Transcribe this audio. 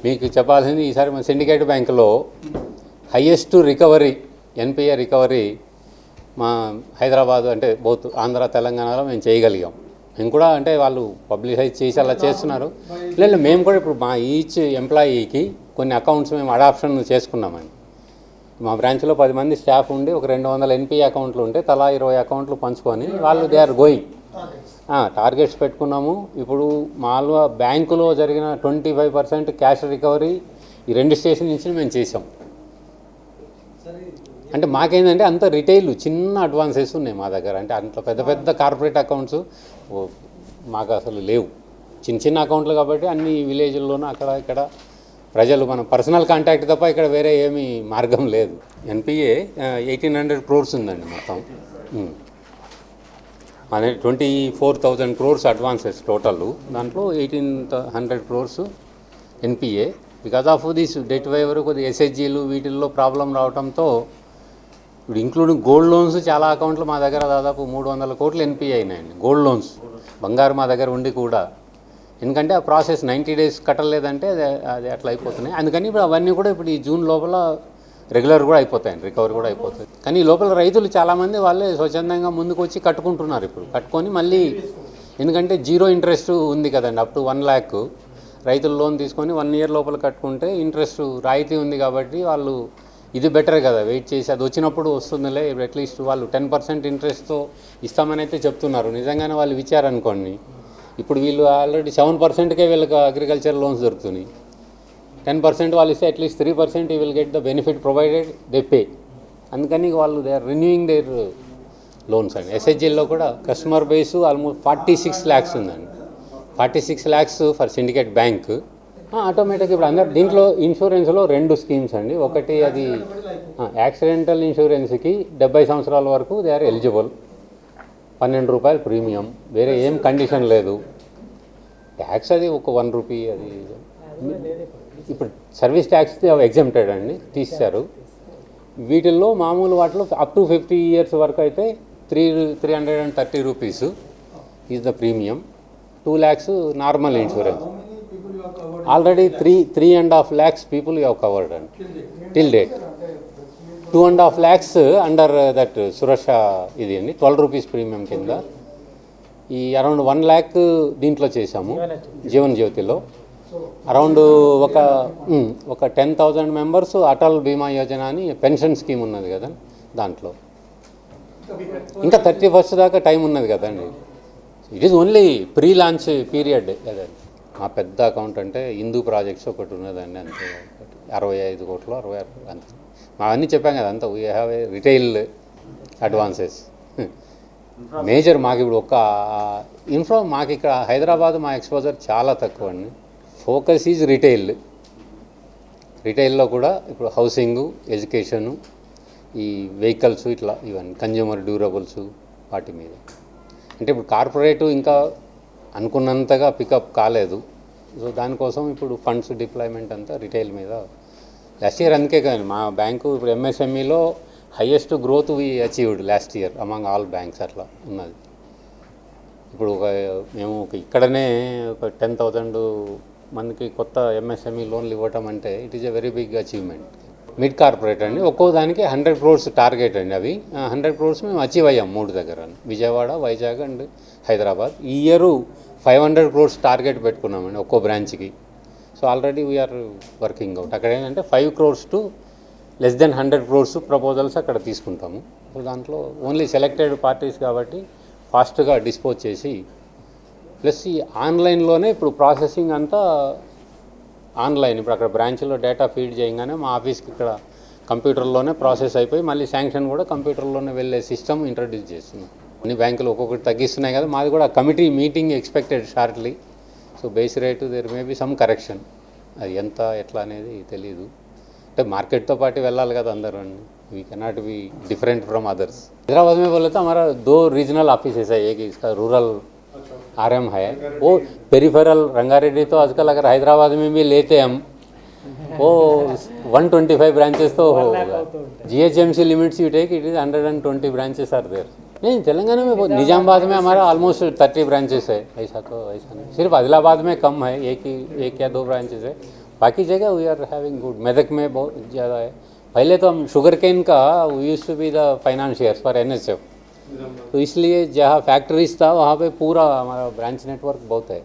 మీకు చెప్పాల్సింది ఈసారి మన సిండికేట్ బ్యాంకులో హైయెస్ట్ రికవరీ ఎన్పిఏ రికవరీ మా హైదరాబాద్ అంటే బోత్ ఆంధ్ర తెలంగాణలో మేము చేయగలిగాం. మేము కూడా అంటే వాళ్ళు పబ్లిసైజ్ చేసి అలా చేస్తున్నారు. లేదు మేము కూడా ఇప్పుడు మా ఈచ్ ఎంప్లాయీకి కొన్ని అకౌంట్స్ మేము అడాప్షన్ చేసుకున్నామండి. మా బ్రాంచ్లో 10 మంది స్టాఫ్ ఉండి ఒక 200 ఎన్పిఏ అకౌంట్లు ఉంటే తలా 20 అకౌంట్లు పంచుకొని వాళ్ళు దే ఆర్ గోయింగ్ టార్గెట్స్ పెట్టుకున్నాము. ఇప్పుడు మాలో బ్యాంకులో జరిగిన 25% క్యాష్ రికవరీ ఈ 2 స్టేషన్ నుంచి మేము చేసాం. అంటే మాకేంటంటే అంత రిటైల్ చిన్న అడ్వాన్సెస్ ఉన్నాయి మా దగ్గర. అంటే అంత పెద్ద పెద్ద కార్పొరేట్ అకౌంట్స్ మాకు అసలు లేవు, చిన్న చిన్న అకౌంట్లు కాబట్టి అన్ని విలేజ్ల్లోనూ అక్కడ ఇక్కడ ప్రజలు మన పర్సనల్ కాంటాక్ట్ తప్ప ఇక్కడ వేరే ఏమీ మార్గం లేదు. ఎన్పిఏ 1800 crores ఉందండి మొత్తం. అదే 24,000 crores అడ్వాన్సెస్ టోటల్. దాంట్లో 1,800 crores NPA. Because of this debt waiver కొద్దిగా ఎస్హెచ్జీలు వీటిల్లో ప్రాబ్లం రావడంతో ఇప్పుడు ఇంక్లూడింగ్ గోల్డ్ లోన్స్ చాలా అకౌంట్లు మా దగ్గర దాదాపు 300 కోట్లు ఎన్పిఏ అయినాయండి. గోల్డ్ లోన్స్ బంగారు మా దగ్గర ఉండి కూడా, ఎందుకంటే ఆ ప్రాసెస్ 90 days కట్టలేదంటే అది అట్లా అయిపోతున్నాయి. అందుకని ఇప్పుడు అవన్నీ కూడా ఇప్పుడు ఈ జూన్ లోపల రెగ్యులర్ కూడా అయిపోతాయండి, రికవరీ కూడా అయిపోతుంది. కానీ ఈ లోపల రైతులు చాలామంది వాళ్ళే స్వచ్ఛందంగా ముందుకు వచ్చి కట్టుకుంటున్నారు. ఇప్పుడు కట్టుకొని మళ్ళీ ఎందుకంటే 0 interest ఉంది కదండి, అప్ టు 1 lakh రైతులు లోన్ తీసుకొని 1 year లోపల కట్టుకుంటే ఇంట్రెస్ట్ రాయితీ ఉంది కాబట్టి వాళ్ళు ఇది బెటర్ కదా, వెయిట్ చేసి అది వచ్చినప్పుడు వస్తుందిలే. అట్లీస్ట్ వాళ్ళు 10% ఇంట్రెస్ట్తో ఇస్తామని అయితే చెప్తున్నారు. నిజంగానే వాళ్ళు ఇచ్చారనుకోండి, ఇప్పుడు వీళ్ళు ఆల్రెడీ 7%కే వీళ్ళకి అగ్రికల్చర్ లోన్స్ దొరుకుతున్నాయి. 10% వాళ్ళు ఇస్తే at least 3% you will get the benefit provided they pay. అందుకని వాళ్ళు they are renewing their loans అండి. ఎస్హెచ్జీల్లో కూడా కస్టమర్ బేస్ ఆల్మోస్ట్ 46 lakhs ఉందండి. 46 lakhs for syndicate bank. Automatic ఇప్పుడు అందరు దీంట్లో ఇన్సూరెన్స్లో 2 schemes అండి. ఒకటి అది యాక్సిడెంటల్ ఇన్సూరెన్స్కి 70 సంవత్సరాల వరకు దే ఆర్ ఎలిజిబుల్. 12 రూపాయలు ప్రీమియం, వేరే ఏం కండిషన్ లేదు. ట్యాక్స్ అది ఒక 1 రూపీ. అది ఇప్పుడు సర్వీస్ ట్యాక్స్ ఎగ్జెంప్టెడ్ అండి, తీశారు. వీటిల్లో మామూలు వాటిలో అప్ టు 50 years వరకు అయితే 330 rupees is the premium. 2 lakhs normal insurance. Already 3.5 lakhs people you have covered till date. 2.5 lakhs under that Suraksha ఇది అండి, 12 rupees ప్రీమియం కింద. ఈ అరౌండ్ 1 lakh దీంట్లో చేశాము జీవన్ జ్యోతిలో. అరౌండ్ ఒక 10,000 members అటల్ బీమా యోజన అని పెన్షన్ స్కీమ్ ఉన్నది కదా, దాంట్లో ఇంకా 31st దాకా టైం ఉన్నది కదండి. It is only pre launch period కదండి. మా పెద్ద అకౌంట్ అంటే హిందూ ప్రాజెక్ట్స్ ఒకటి ఉన్నదండి, అంతే 65 కోట్లు 66 అంతే. మా అన్నీ చెప్పాం కదా, అంతా we have a retail advances major. మాకు ఇప్పుడు ఒక ఇన్ఫ్లో మాకు ఇక్కడ హైదరాబాద్ మా ఎక్స్పోజర్ చాలా తక్కువ అండి. Focus is retail. రిటైల్లో కూడా ఇప్పుడు హౌసింగు, ఎడ్యుకేషను, ఈ వెహికల్స్ ఇట్లా ఇవన్నీ కన్జ్యూమర్ డ్యూరబుల్స్ వాటి మీద. అంటే ఇప్పుడు కార్పొరేటు ఇంకా అనుకున్నంతగా పికప్ కాలేదు. సో దానికోసం ఇప్పుడు ఫండ్స్ డిప్లాయ్మెంట్ అంతా రిటైల్ మీద లాస్ట్ ఇయర్. అందుకే కానీ మా బ్యాంకు ఇప్పుడు ఎంఎస్ఎంఈలో highest growth we achieved last year among all banks అట్లా ఉన్నది. ఇప్పుడు మేము ఇక్కడనే ఒక 10,000 మందికి కొత్త ఎంఎస్ఎంఈ లోన్లు ఇవ్వటం అంటే it is a very big achievement. Mid corporate అండి, ఒక్కో దానికి 100 crores టార్గెట్ అండి. అవి 100 crores మేము అచీవ్ అయ్యాం 3 దగ్గర, విజయవాడ, వైజాగ్ అండ్ హైదరాబాద్. ఈ ఇయర్ 500 crores టార్గెట్ పెట్టుకున్నామండి ఒక్కో బ్రాంచ్కి. So already we are working out. అక్కడ ఏంటంటే 5 crores to less than 100 crores proposals అక్కడ తీసుకుంటాము. సో దాంట్లో ఓన్లీ సెలెక్టెడ్ పార్టీస్ కాబట్టి ఫాస్ట్గా డిస్పోజ్ చేసి, ప్లస్ ఈ ఆన్లైన్లోనే ఇప్పుడు ప్రాసెసింగ్ అంతా ఆన్లైన్. ఇప్పుడు అక్కడ బ్రాంచ్లో డేటా ఫీడ్ చేయగానే మా ఆఫీస్కి ఇక్కడ కంప్యూటర్లోనే ప్రాసెస్ అయిపోయి మళ్ళీ శాంక్షన్ కూడా కంప్యూటర్లోనే వెళ్ళే సిస్టమ్ ఇంట్రడ్యూస్ చేస్తున్నాం. అన్ని బ్యాంకులు ఒక్కొక్కటి తగ్గిస్తున్నాయి కదా, మాది కూడా committee meeting expected shortly. So base rate there may be some correction. అది ఎంత ఎట్లా అనేది తెలియదు. అంటే మార్కెట్తో పాటు వెళ్ళాలి కదా అందరూ అండి. We cannot be different from others. Hyderabad में बोले तो हमारा 2 रीजनल ऑफिसेस है. एक इसका रूरल आरएम है, वो पेरिफेरल रंगारेड्डी. तो आजकल अगर हैदराबाद में भी लेते हम वो 125 ब्रांचेस तो होगा. GHMC limits you take, it is 120 branches are there. नहीं, तेलंगाना में निजामाबाद में हमारा ऑलमोस्ट 30 ब्रांचेस है. ऐसा तो ऐसा नहीं, सिर्फ आदिलाबाद में कम है, एक या 2 ब्रांचेस है. बाकी जगह we are having good. Medak में बहुत ज़्यादा है। पहले तो हम शुगर केन का we used to be the financiers for NSF, तो इसलिए जहाँ फैक्ट्रीज था वहाँ पे पूरा हमारा ब्रांच नेटवर्क बहुत है।